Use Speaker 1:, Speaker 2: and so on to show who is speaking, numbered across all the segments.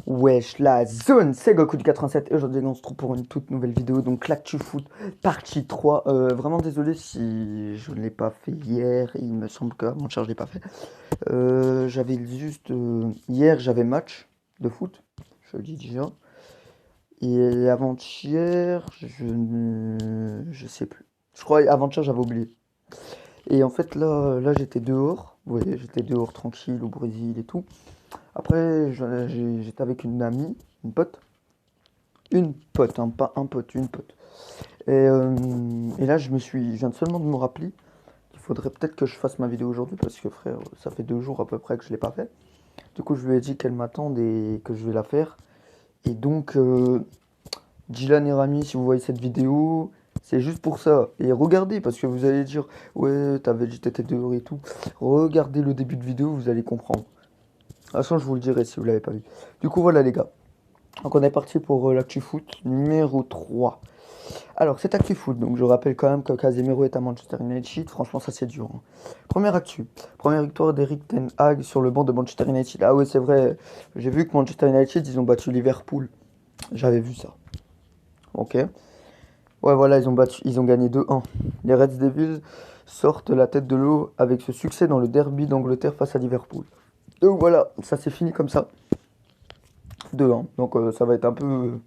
Speaker 1: Wesh, la zone, c'est Goku du 87 et aujourd'hui on se trouve pour une toute nouvelle vidéo, donc l'actu foot partie 3. Vraiment désolé si je ne l'ai pas fait hier, il me semble qu'avant-hier je l'ai pas fait. J'avais juste... hier j'avais match de foot, je le dis déjà. Et avant-hier, je sais plus. Je crois avant-hier j'avais oublié. Et en fait là j'étais dehors, vous voyez, j'étais dehors tranquille au Brésil et tout. Après, j'étais avec une amie, une pote, hein, pas un pote, une pote. Et là, je viens seulement de me rappeler qu'il faudrait peut-être que je fasse ma vidéo aujourd'hui parce que frère, ça fait 2 jours à peu près que je l'ai pas fait. Du coup, je lui ai dit qu'elle m'attende et que je vais la faire. Et donc, Dylan et Rami, si vous voyez cette vidéo, c'est juste pour ça. Et regardez, parce que vous allez dire, ouais, t'avais dit t'étais dehors et tout. Regardez le début de vidéo, vous allez comprendre. De toute façon, je vous le dirai si vous l'avez pas vu. Du coup, voilà les gars. Donc on est parti pour l'actu foot numéro 3. Alors, c'est actu foot, donc je rappelle quand même que Casemiro est à Manchester United. Franchement, ça c'est dur, hein. Première actu. Première victoire d'Eric Ten Hag sur le banc de Manchester United. Ah oui, c'est vrai. J'ai vu que Manchester United, ils ont battu Liverpool. J'avais vu ça. Ok. Ouais, voilà, ils ont gagné 2-1. Les Red Devils sortent la tête de l'eau avec ce succès dans le derby d'Angleterre face à Liverpool. Donc voilà, ça s'est fini comme ça. 2-1. Donc ça va être un peu...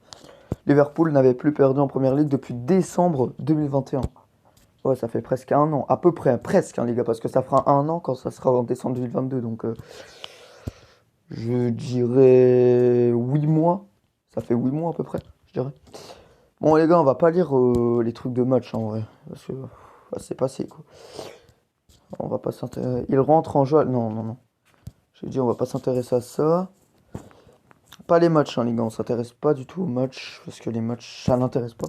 Speaker 1: Liverpool n'avait plus perdu en première ligue depuis décembre 2021. Ouais, ça fait presque un an. À peu près, presque, hein, les gars, parce que ça fera un an quand ça sera en décembre 2022. Donc je dirais 8 mois. Ça fait 8 mois à peu près, je dirais. Bon, les gars, on va pas lire les trucs de match en vrai. Parce que c'est passé, quoi. On va pas s'intéresser. Il rentre en jeu. Non, non, non. J'ai dit, on va pas s'intéresser à ça. Pas les matchs, hein, les gars, on s'intéresse pas du tout aux matchs, parce que les matchs, ça n'intéresse pas.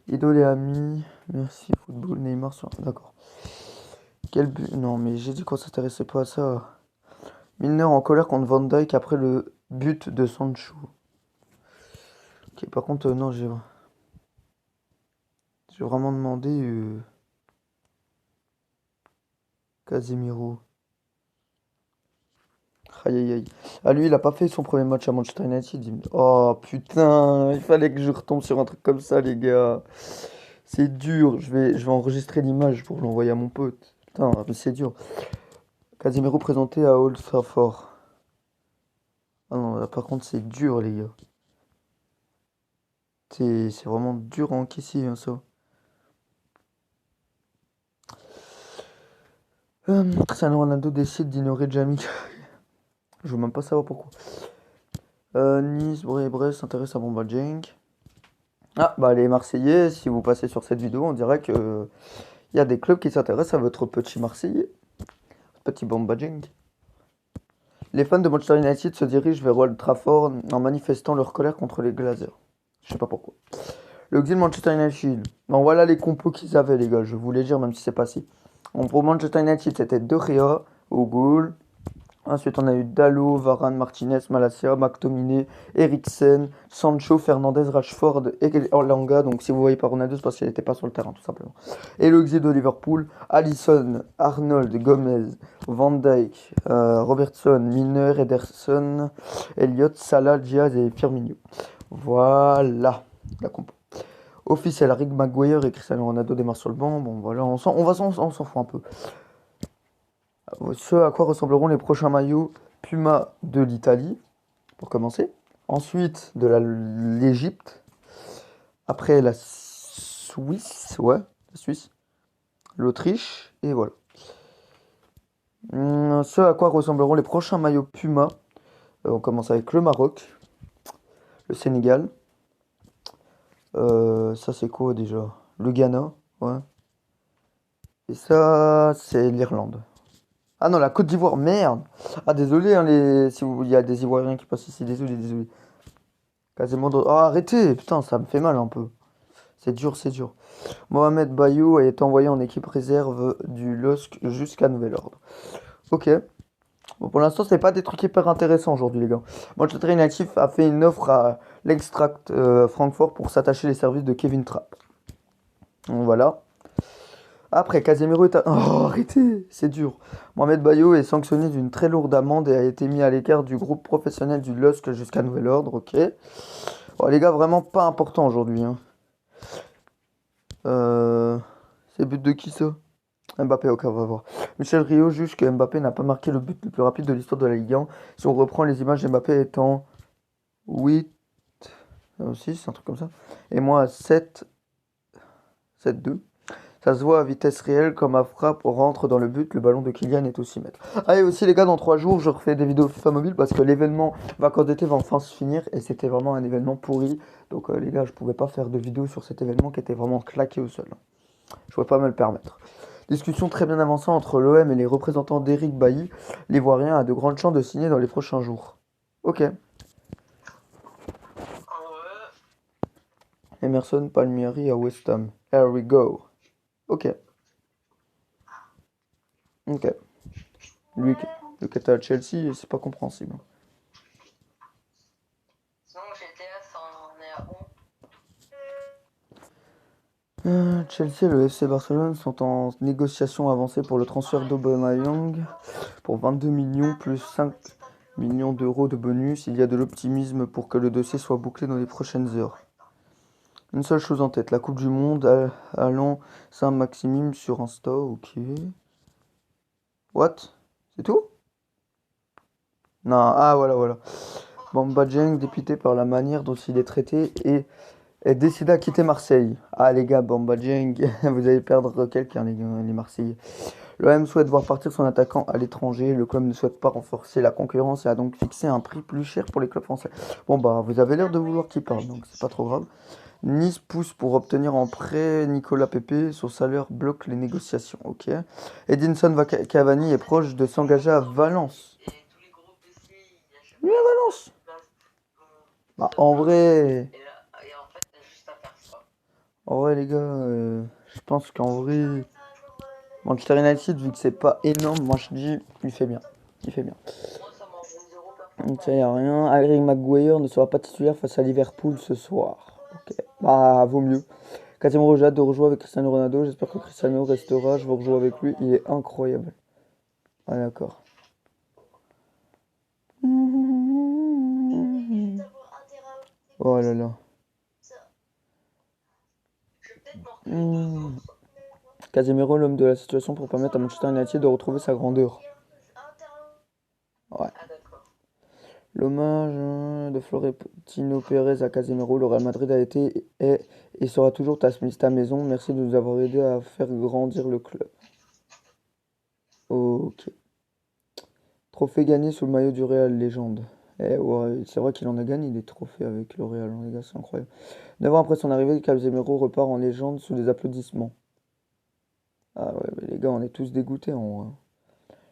Speaker 1: Idole et amis, merci, football, Neymar, d'accord. Quel but? Non, mais j'ai dit qu'on s'intéressait pas à ça. Milner en colère contre Van Dijk après le but de Sancho. Ok, par contre, non, j'ai vraiment demandé Casemiro. Aïe aïe aïe. Ah, lui, il a pas fait son premier match à Manchester United. Oh putain, il fallait que je retombe sur un truc comme ça, les gars. C'est dur. Je vais enregistrer l'image pour l'envoyer à mon pote. Putain, mais c'est dur. Casemiro présenté à Old Trafford. Ah non, là, par contre, c'est dur, les gars. C'est vraiment dur à encaisser, hein, ça. Cristiano Ronaldo décide d'ignorer Jamie. Je veux même pas savoir pourquoi. Nice, Brest s'intéresse à Bomba Dieng. Ah, bah les Marseillais, si vous passez sur cette vidéo, on dirait que il y a des clubs qui s'intéressent à votre petit Marseillais, petit Bomba Dieng. Les fans de Manchester United se dirigent vers Old Trafford en manifestant leur colère contre les Glazers. Je sais pas pourquoi. Le exil Manchester United. Bon, voilà les compos qu'ils avaient, les gars. Je voulais dire, même si c'est passé. Bon, pour Manchester United, c'était De Gea au goal. Ensuite, on a eu Dalot, Varane, Martinez, Malacia, McTominay, Eriksen, Sancho, Fernandez, Rashford et Orlanga. Donc, si vous voyez pas Ronaldo, c'est parce qu'il n'était pas sur le terrain, tout simplement. Et le exil de Liverpool, Alisson, Arnold, Gomez, Van Dijk, Robertson, Milner, Ederson, Elliott, Salah, Diaz et Firmino. Voilà la compo. Officiel, Rick Maguire et Cristiano Ronaldo démarrent sur le banc. Bon, voilà, on s'en fout un peu. Ce à quoi ressembleront les prochains maillots Puma de l'Italie, pour commencer. Ensuite, de l'Égypte. Après, la Suisse, ouais, la Suisse. L'Autriche, et voilà. Ce à quoi ressembleront les prochains maillots Puma. On commence avec le Maroc, le Sénégal. Ça, c'est quoi déjà? Le Ghana, ouais. Et ça, c'est l'Irlande. Ah non, la Côte d'Ivoire, merde. Ah désolé, hein, si il y a des Ivoiriens qui passent ici, désolé, désolé. Quasiment Ah arrêtez, putain, ça me fait mal un peu. C'est dur, c'est dur. Mohamed Bayou est envoyé en équipe réserve du LOSC jusqu'à nouvel ordre. Ok. Bon, pour l'instant, c'est pas des trucs hyper intéressants aujourd'hui, les gars. Manchester United a fait une offre à l'Eintracht Francfort pour s'attacher les services de Kevin Trapp. Donc voilà. Après, Casemiro est... Oh, arrêtez, c'est dur. Mohamed Bayo est sanctionné d'une très lourde amende et a été mis à l'écart du groupe professionnel du LOSC jusqu'à nouvel ordre, ok. Oh, les gars, vraiment pas important aujourd'hui, hein. Euh... C'est but de qui ça? Mbappé, ok, on va voir. Michel Rio juge que Mbappé n'a pas marqué le but le plus rapide de l'histoire de la Ligue 1. Si on reprend les images, Mbappé étant 8, 6, un truc comme ça. Et moi, 7, 7-2. Ça se voit à vitesse réelle, comme ma frappe rentre dans le but, le ballon de Kylian est aussi mètre. Allez aussi les gars, dans 3 jours, je refais des vidéos FIFA Mobile parce que l'événement vacances d'été va enfin se finir et c'était vraiment un événement pourri. Donc les gars, je pouvais pas faire de vidéo sur cet événement qui était vraiment claqué au sol. Je pouvais pas me le permettre. Discussion très bien avancée entre l'OM et les représentants d'Eric Bailly. L'Ivoirien a de grandes chances de signer dans les prochains jours. Ok. Emerson Palmieri à West Ham. Here we go. Ok. Ok. Lui qui était à Chelsea, c'est pas compréhensible.
Speaker 2: Sinon, GTA, ça en est à 11.
Speaker 1: Chelsea et le FC Barcelone sont en négociation avancée pour le transfert d'Aubameyang pour 22 millions plus 5 millions d'euros de bonus. Il y a de l'optimisme pour que le dossier soit bouclé dans les prochaines heures. Une seule chose en tête, la Coupe du Monde allant Saint-Maximin sur Insta, ok. What? C'est tout? Non, ah voilà. Bamba Dieng, dépité par la manière dont il est traité et décida à quitter Marseille. Ah les gars, Bamba Dieng, vous allez perdre quelqu'un les Marseillais. L'OM souhaite voir partir son attaquant à l'étranger. Le club ne souhaite pas renforcer la concurrence et a donc fixé un prix plus cher pour les clubs français. Bon bah vous avez l'air de vouloir qu'il parle, donc c'est pas trop grave. Nice pousse pour obtenir en prêt Nicolas Pepe. Son salaire bloque les négociations, ok. Edinson Cavani est proche de s'engager à Valence.
Speaker 2: Et tous les gros PC, ils achètent
Speaker 1: Oui, à Valence. Bah en vrai...
Speaker 2: Et en fait, t'as juste à faire ça.
Speaker 1: En vrai, les gars, je pense qu'en vrai, Manchester United, vu que c'est pas énorme, moi je dis, il fait bien. Il fait bien.
Speaker 2: Moi, ça mange 0
Speaker 1: Donc ça y a rien. Harry Maguire ne sera pas titulaire face à Liverpool ce soir. Ok. Bah, vaut mieux. Casemiro, j'ai hâte de rejouer avec Cristiano Ronaldo. J'espère que Cristiano restera. Je veux rejouer avec lui. Il est incroyable. Ah, d'accord. Oh là là. Casemiro, l'homme de la situation pour permettre à Manchester United de retrouver sa grandeur. Ouais.
Speaker 2: Ah, d'accord.
Speaker 1: L'hommage de Florentino Pérez à Casemiro. Le Real Madrid a été et sera toujours ta maison. Merci de nous avoir aidé à faire grandir le club. Ok. Trophée gagné sous le maillot du Real, légende. Eh ouais, c'est vrai qu'il en a gagné des trophées avec le Real, hein, les gars, c'est incroyable. 9 ans après son arrivée, Casemiro repart en légende sous les applaudissements. Ah ouais, mais les gars, on est tous dégoûtés en vrai.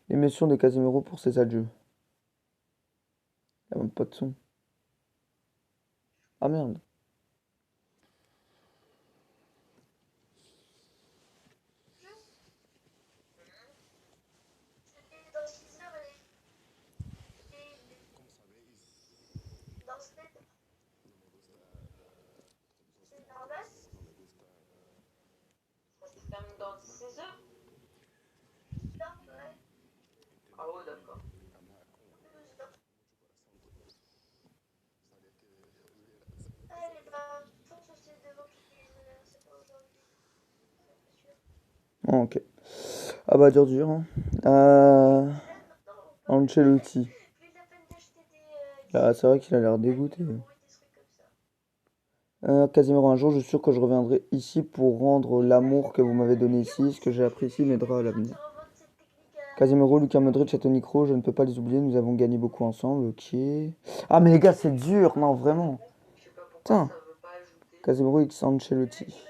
Speaker 1: L'émotion de Casemiro pour ses adieux. Y'a même pas de son. Ah merde.
Speaker 2: C'est quand même dans 16 heures. Ah ouais, d'accord.
Speaker 1: Ah, ok. Ah bah dur, hein. Ancelotti. Ah, c'est vrai qu'il a l'air dégoûté. Casemiro, un jour, je suis sûr que je reviendrai ici pour rendre l'amour que vous m'avez donné ici. Ce que j'ai appris ici m'aidera à l'avenir. Casemiro, Lucas Modric et Toni Kroos, je ne peux pas les oublier, nous avons gagné beaucoup ensemble, ok. Ah mais les gars, c'est dur, non, vraiment. Putain. Casemiro X Ancelotti.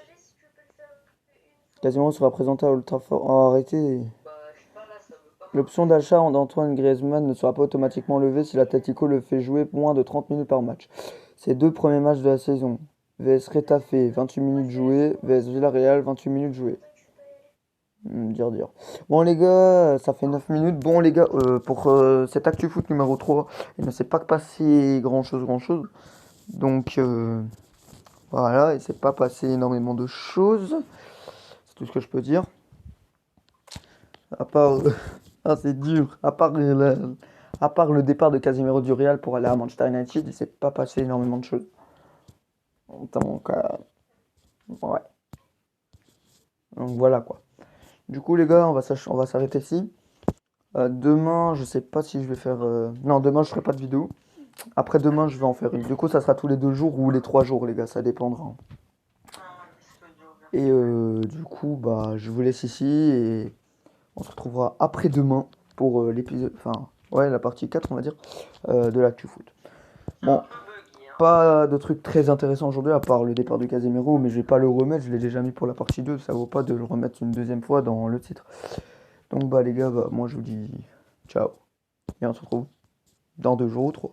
Speaker 1: Casemiro sera présenté à Old Trafford. Oh, arrêtez. L'option d'achat d'Antoine Griezmann ne sera pas automatiquement levée si l'Atlético le fait jouer moins de 30 minutes par match. Ces deux premiers matchs de la saison. VS Retafe, 28 minutes jouées. VS Villarreal, 28 minutes jouées. Dire. Bon les gars, ça fait 9 minutes. Bon les gars, pour cet Actu Foot numéro 3, il ne s'est pas passé grand chose. Donc voilà, il ne s'est pas passé énormément de choses. C'est tout ce que je peux dire. À part, ah, c'est dur. À part le départ de Casemiro du Real pour aller à Manchester United, il s'est pas passé énormément de choses. Donc, ouais. Donc voilà quoi. Du coup, les gars, on va s'arrêter ici. Demain, je sais pas si je vais faire. Non, demain, je ferai pas de vidéo. Après demain, je vais en faire une. Du coup, ça sera tous les 2 jours ou les 3 jours, les gars, ça dépendra. Et du coup, bah, je vous laisse ici et on se retrouvera après-demain pour l'épisode. Enfin, ouais, la partie 4 on va dire, de l'actu foot. Bon, pas de trucs très intéressants aujourd'hui à part le départ de Casemiro, mais je vais pas le remettre, je l'ai déjà mis pour la partie 2 ça vaut pas de le remettre une deuxième fois dans le titre. Donc, bah, les gars, bah, moi je vous dis ciao et on se retrouve dans 2 jours ou 3.